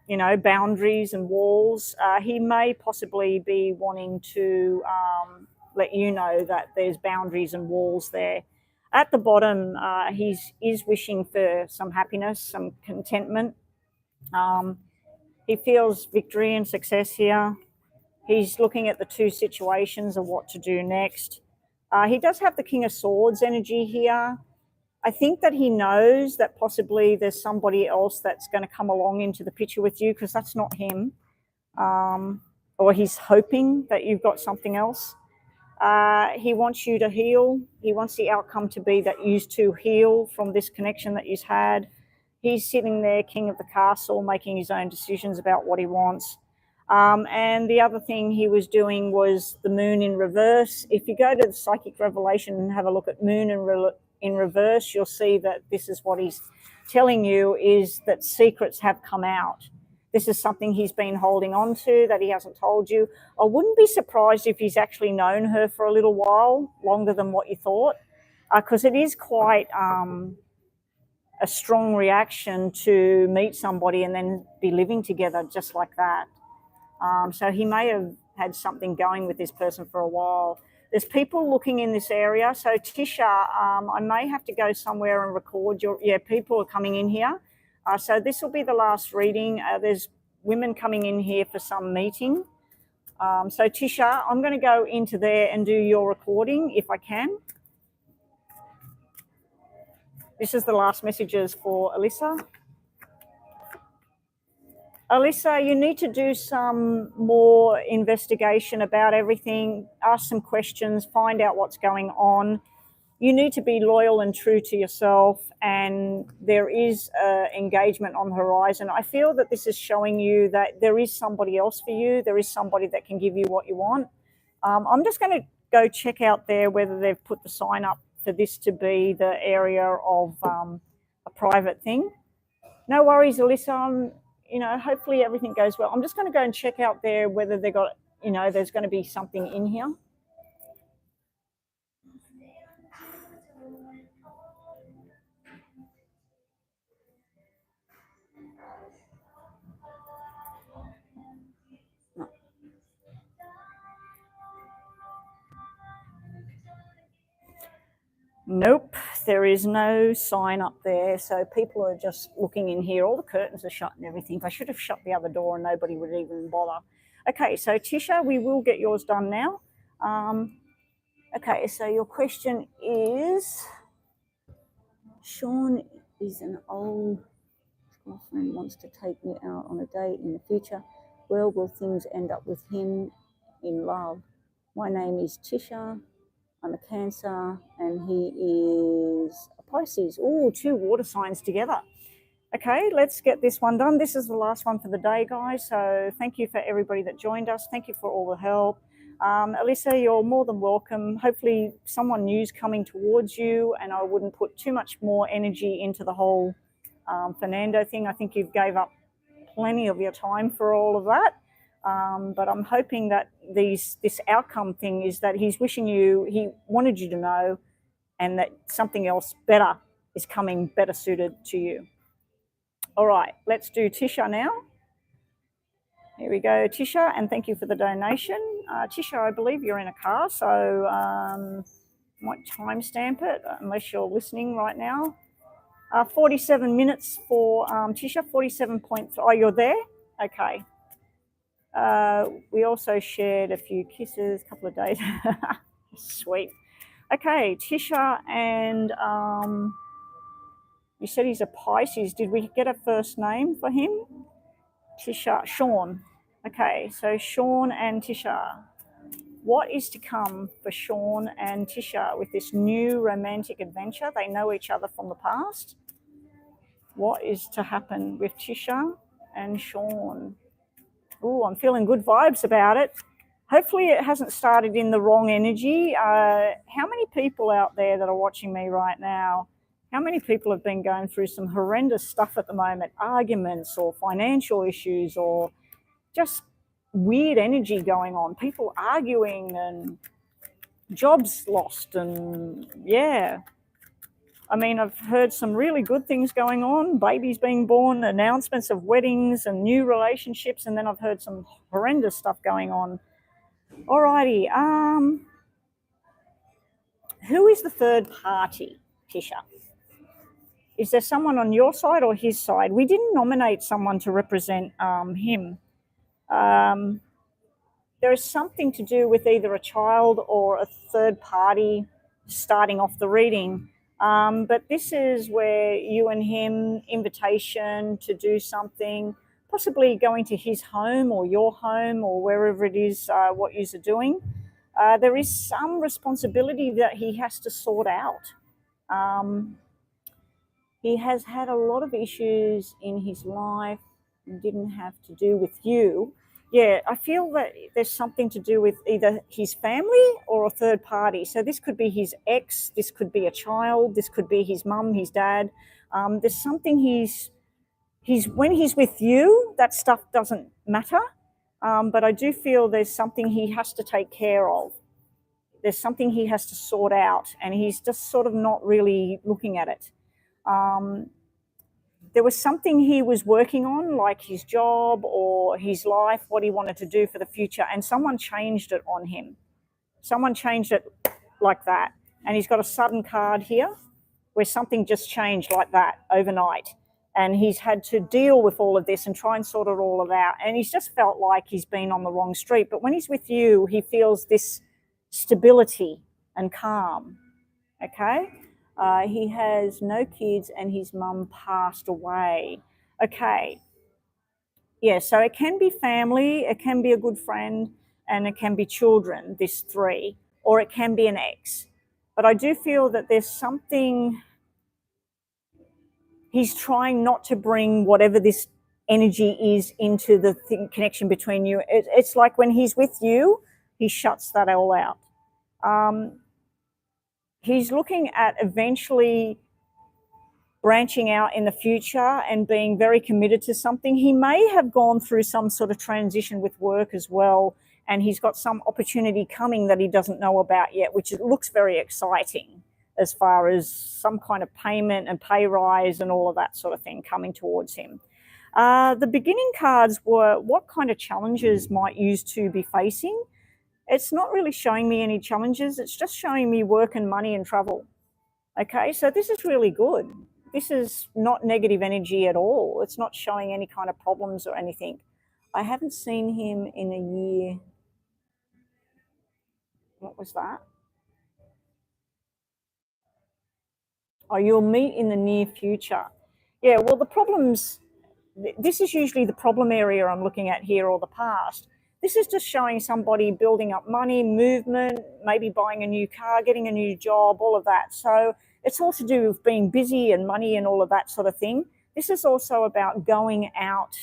you know, boundaries and walls. He may possibly be wanting to let you know that there's boundaries and walls there. At the bottom, he is wishing for some happiness, some contentment. He feels victory and success here. He's looking at the 2 situations of what to do next. He does have the King of Swords energy here. I think that he knows that possibly there's somebody else that's going to come along into the picture with you, because that's not him. Or he's hoping that you've got something else. He wants you to heal. He wants the outcome to be that you two heal from this connection that you've had. He's sitting there, king of the castle, making his own decisions about what he wants. And the other thing he was doing was the moon in reverse. If you go to the Psychic Revelation and have a look at moon in reverse, you'll see that this is what he's telling you, is that secrets have come out. this is something he's been holding on to that he hasn't told you. I wouldn't be surprised if he's actually known her for a little while, longer than what you thought, because it is quite a strong reaction to meet somebody and then be living together just like that. So he may have had something going with this person for a while. There's people looking in this area. So Tisha, I may have to go somewhere and record your, people are coming in here. So this will be the last reading. There's women coming in here for some meeting. So Tisha, I'm going to go into there and do your recording if I can. This is the last messages for Alyssa. Alyssa, you need to do some more investigation about everything, ask some questions, find out what's going on. You need to be loyal and true to yourself, and there is engagement on the horizon. I feel that this is showing you that there is somebody else for you. There is somebody that can give you what you want. I'm just going to go check out there whether they've put the sign up for this to be the area of a private thing. No worries, Alyssa. Hopefully everything goes well. I'm just going to go and check out there whether they got, there's going to be something in here. Nope, there is no sign up there. So people are just looking in here. All the curtains are shut and everything. I should have shut the other door and nobody would even bother. Okay, so Tisha, we will get yours done now. Okay, so your question is, Sean is an old girlfriend, wants to take me out on a date in the future. Where will things end up with him in love? My name is Tisha. I'm a Cancer, and he is a Pisces. Oh, 2 water signs together. Okay, let's get this one done. This is the last one for the day, guys. So thank you for everybody that joined us. Thank you for all the help. Alyssa, you're more than welcome. Hopefully someone new's coming towards you, and I wouldn't put too much more energy into the whole Fernando thing. I think you've gave up plenty of your time for all of that. But I'm hoping that this outcome thing is that he's wishing you, he wanted you to know, and that something else better is coming, better suited to you. All right, let's do Tisha now. Here we go, Tisha, and thank you for the donation. Tisha, I believe you're in a car, so might timestamp it unless you're listening right now. 47 minutes for Tisha, 47 points. Oh, you're there? Okay. We also shared a few kisses, a couple of days. Sweet. Okay, Tisha, and you said he's a Pisces. Did we get a first name for him? Tisha, Sean. Okay, so Sean and Tisha. What is to come for Sean and Tisha with this new romantic adventure? They know each other from the past. What is to happen with Tisha and Sean? Oh, I'm feeling good vibes about it. Hopefully it hasn't started in the wrong energy. How many people out there that are watching me right now, how many people have been going through some horrendous stuff at the moment, arguments or financial issues or just weird energy going on, people arguing and jobs lost and yeah. I mean, I've heard some really good things going on, babies being born, announcements of weddings and new relationships, and then I've heard some horrendous stuff going on. Alrighty, who is the third party, Tisha? Is there someone on your side or his side? We didn't nominate someone to represent him. There is something to do with either a child or a third party starting off the reading. But this is where you and him, invitation to do something, possibly going to his home or your home or wherever it is what you're doing. There is some responsibility that he has to sort out. He has had a lot of issues in his life, didn't have to do with you. Yeah, I feel that there's something to do with either his family or a third party. So this could be his ex, this could be a child, this could be his mum, his dad. There's something he's when he's with you, that stuff doesn't matter. But I do feel there's something he has to take care of. There's something he has to sort out, and he's just sort of not really looking at it. There was something he was working on, like his job or his life, what he wanted to do for the future, and someone changed it on him. Someone changed it like that. And he's got a sudden card here where something just changed like that overnight. And he's had to deal with all of this and try and sort it all out. And he's just felt like he's been on the wrong street. But when he's with you, he feels this stability and calm. Okay? He has no kids and his mum passed away. Okay. Yeah, so it can be family, it can be a good friend, and it can be children, this 3, or it can be an ex. But I do feel that there's something, he's trying not to bring whatever this energy is into the connection between you. It's like when he's with you, he shuts that all out. He's looking at eventually branching out in the future and being very committed to something. He may have gone through some sort of transition with work as well, and he's got some opportunity coming that he doesn't know about yet, which looks very exciting as far as some kind of payment and pay rise and all of that sort of thing coming towards him. The beginning cards were what kind of challenges might you two be facing. It's not really showing me any challenges. It's just showing me work and money and travel. Okay, so this is really good. This is not negative energy at all. It's not showing any kind of problems or anything. I haven't seen him in a year. What was that? Oh, you'll meet in the near future. Yeah, well, the problems, this is usually the problem area I'm looking at here, or the past. This is just showing somebody building up money, movement, maybe buying a new car, getting a new job, all of that. So it's all to do with being busy and money and all of that sort of thing. This is also about going out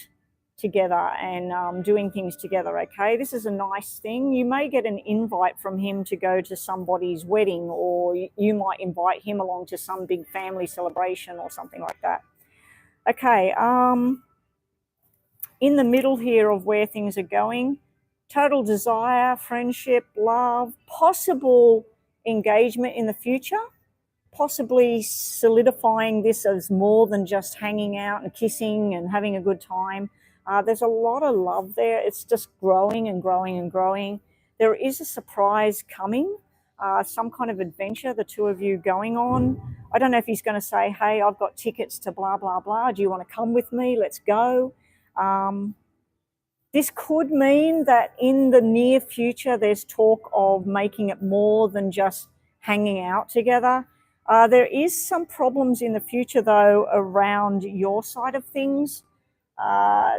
together and doing things together, okay? This is a nice thing. You may get an invite from him to go to somebody's wedding, or you might invite him along to some big family celebration or something like that. Okay, in the middle here of where things are going, total desire, friendship, love, possible engagement in the future, possibly solidifying this as more than just hanging out and kissing and having a good time. There's a lot of love there. It's just growing and growing and growing. There is a surprise coming, some kind of adventure, the two of you going on. I don't know if he's going to say, hey, I've got tickets to blah, blah, blah. Do you want to come with me? Let's go. This could mean that in the near future, there's talk of making it more than just hanging out together. There is some problems in the future, though, around your side of things.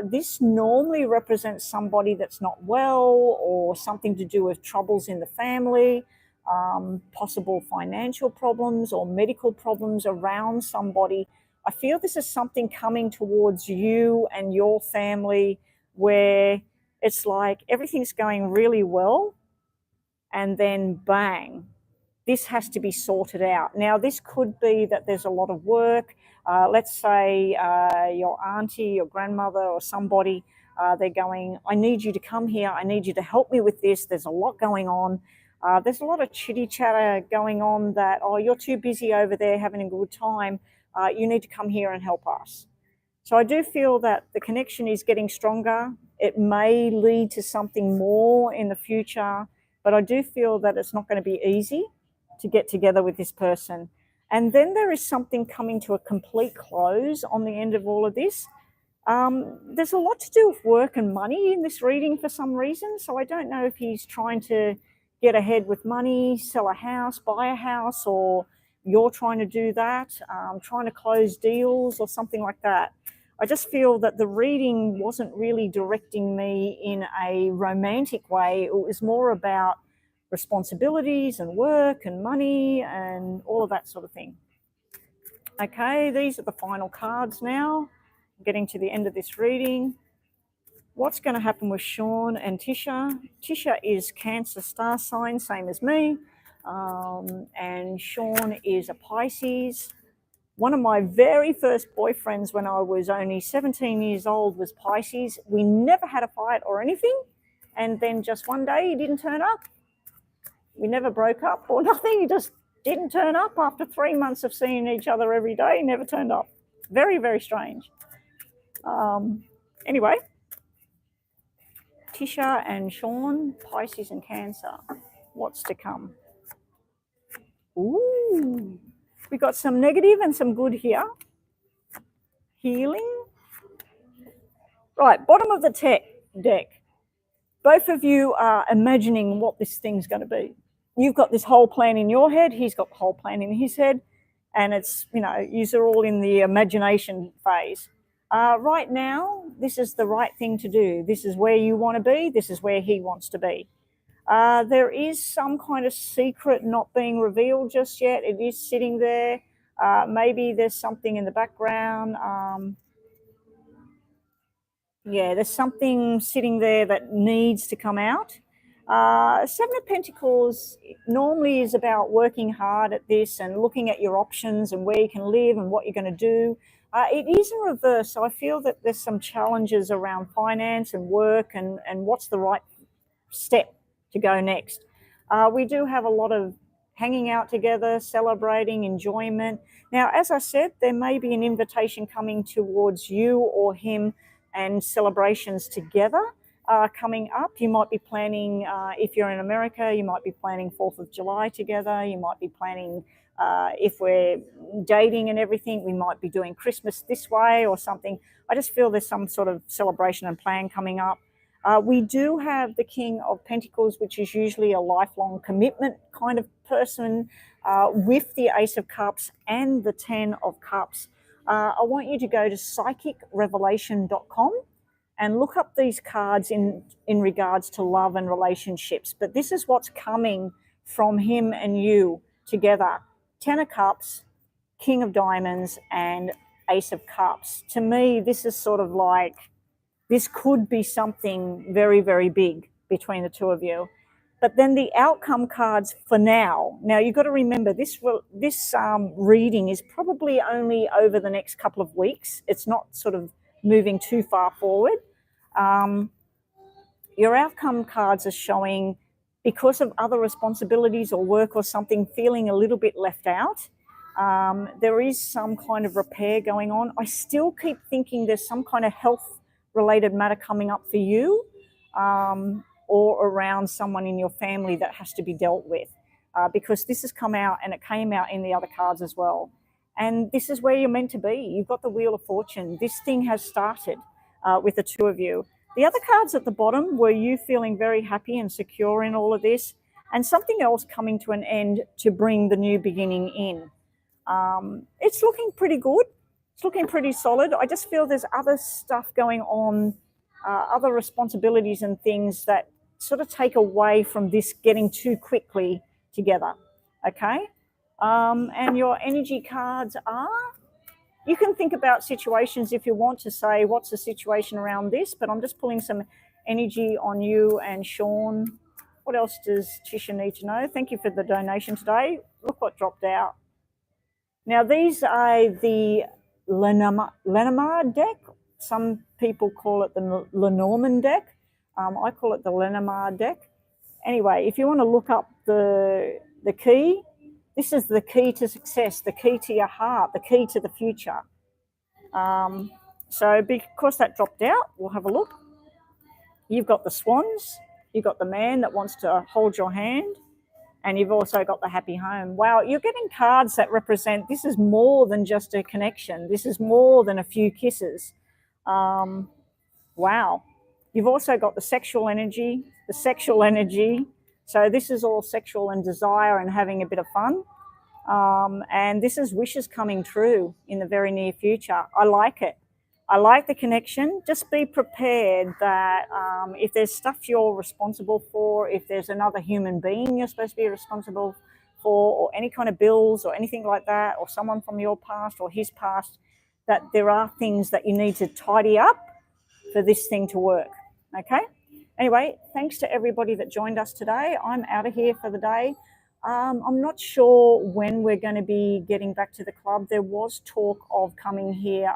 This normally represents somebody that's not well, or something to do with troubles in the family, possible financial problems or medical problems around somebody. I feel this is something coming towards you and your family where it's like everything's going really well, and then bang, this has to be sorted out. Now, this could be that there's a lot of work. Let's say your auntie, your grandmother, or somebody, they're going, I need you to come here. I need you to help me with this. There's a lot going on. There's a lot of chitty chatter going on that, oh, you're too busy over there having a good time. You need to come here and help us. So I do feel that the connection is getting stronger. It may lead to something more in the future, but I do feel that it's not going to be easy to get together with this person. And then there is something coming to a complete close on the end of all of this. There's a lot to do with work and money in this reading for some reason. So I don't know if he's trying to get ahead with money, sell a house, buy a house, or you're trying to do that, trying to close deals or something like that. I just feel that the reading wasn't really directing me in a romantic way. It was more about responsibilities and work and money and all of that sort of thing. Okay, these are the final cards now. Getting to the end of this reading. What's going to happen with Sean and Tisha? Tisha is Cancer star sign, same as me. And Sean is a Pisces. One of my very first boyfriends when I was only 17 years old was Pisces. We never had a fight or anything. And then just one day he didn't turn up. We never broke up or nothing. He just didn't turn up after 3 months of seeing each other every day. He never turned up. Very, very strange. Anyway, Tisha and Sean, Pisces and Cancer. What's to come? Ooh, we got some negative and some good here. Healing. Right, bottom of the deck. Both of you are imagining what this thing's going to be. You've got this whole plan in your head. He's got the whole plan in his head. And it's, you know, you're all in the imagination phase. Right now, this is the right thing to do. This is where you want to be. This is where he wants to be. There is some kind of secret not being revealed just yet. It is sitting there. Maybe there's something in the background. Yeah, there's something sitting there that needs to come out. Seven of Pentacles normally is about working hard at this and looking at your options and where you can live and what you're going to do. It is in reverse, so I feel that there's some challenges around finance and work and what's the right step to go next. We do have a lot of hanging out together, celebrating, enjoyment. Now, as I said, there may be an invitation coming towards you or him and celebrations together coming up. You might be planning, if you're in America, you might be planning 4th of July together. You might be planning, if we're dating and everything, we might be doing Christmas this way or something. I just feel there's some sort of celebration and plan coming up. We do have the King of Pentacles, which is usually a lifelong commitment kind of person, with the Ace of Cups and the 10 of Cups. I want you to go to psychicrevelation.com and look up these cards in regards to love and relationships. But this is what's coming from him and you together. 10 of Cups, King of Diamonds, and Ace of Cups. To me, this is sort of like, this could be something very, very big between the two of you. But then the outcome cards for now. Now, you've got to remember, this reading is probably only over the next couple of weeks. It's not sort of moving too far forward. Your outcome cards are showing, because of other responsibilities or work or something, feeling a little bit left out. There is some kind of repair going on. I still keep thinking there's some kind of health-related matter coming up for you. Or around someone in your family that has to be dealt with, because this has come out and it came out in the other cards as well. And this is where you're meant to be. You've got the Wheel of Fortune. This thing has started with the two of you. The other cards at the bottom were you feeling very happy and secure in all of this, and something else coming to an end to bring the new beginning in. It's looking pretty good. It's looking pretty solid. I just feel there's other stuff going on, other responsibilities and things that sort of take away from this getting too quickly together, okay? And your energy cards are, you can think about situations if you want to say, what's the situation around this? But I'm just pulling some energy on you and Sean. What else does Tisha need to know? Thank you for the donation today. Look what dropped out. Now, these are the Lenormand deck. Some people call it the Lenormand deck. I call it the Lenormand deck. Anyway, if you want to look up the key, this is the key to success, the key to your heart, the key to the future. So because that dropped out, we'll have a look. You've got the swans, you've got the man that wants to hold your hand, and you've also got the happy home. Wow, you're getting cards that represent, this is more than just a connection. This is more than a few kisses. Wow. You've also got the sexual energy. So this is all sexual and desire and having a bit of fun. And this is wishes coming true in the very near future. I like it. I like the connection. Just be prepared that if there's stuff you're responsible for, if there's another human being you're supposed to be responsible for, or any kind of bills or anything like that, or someone from your past or his past, that there are things that you need to tidy up for this thing to work, okay? Anyway, thanks to everybody that joined us today. I'm out of here for the day. I'm not sure when we're going to be getting back to the club. There was talk of coming here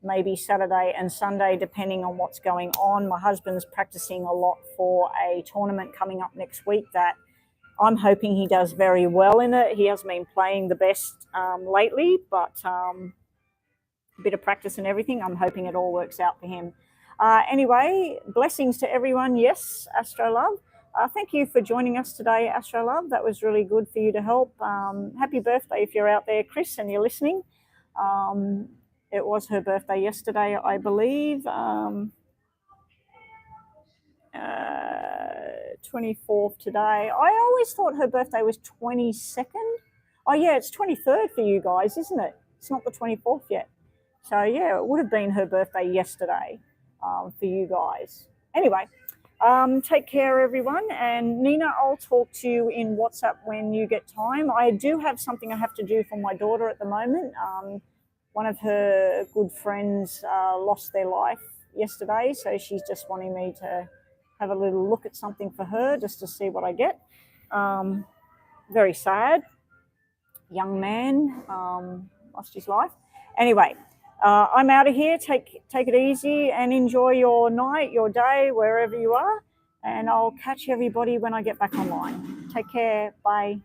maybe Saturday and Sunday, depending on what's going on. My husband's practicing a lot for a tournament coming up next week that I'm hoping he does very well in it. He hasn't been playing the best lately, but a bit of practice and everything. I'm hoping it all works out for him. Anyway, blessings to everyone. Yes, Astro Love. Thank you for joining us today, Astro Love. That was really good for you to help. Happy birthday if you're out there, Chris, and you're listening. It was her birthday yesterday, I believe. 24th today. I always thought her birthday was 22nd. Oh, yeah, it's 23rd for you guys, isn't it? It's not the 24th yet. So, yeah, it would have been her birthday yesterday for you guys. Anyway, take care, everyone. And Nina, I'll talk to you in WhatsApp when you get time. I do have something I have to do for my daughter at the moment. One of her good friends lost their life yesterday, so she's just wanting me to have a little look at something for her just to see what I get. Very sad. Young man lost his life. Anyway, I'm out of here. Take it easy and enjoy your night, your day, wherever you are. And I'll catch everybody when I get back online. Take care. Bye.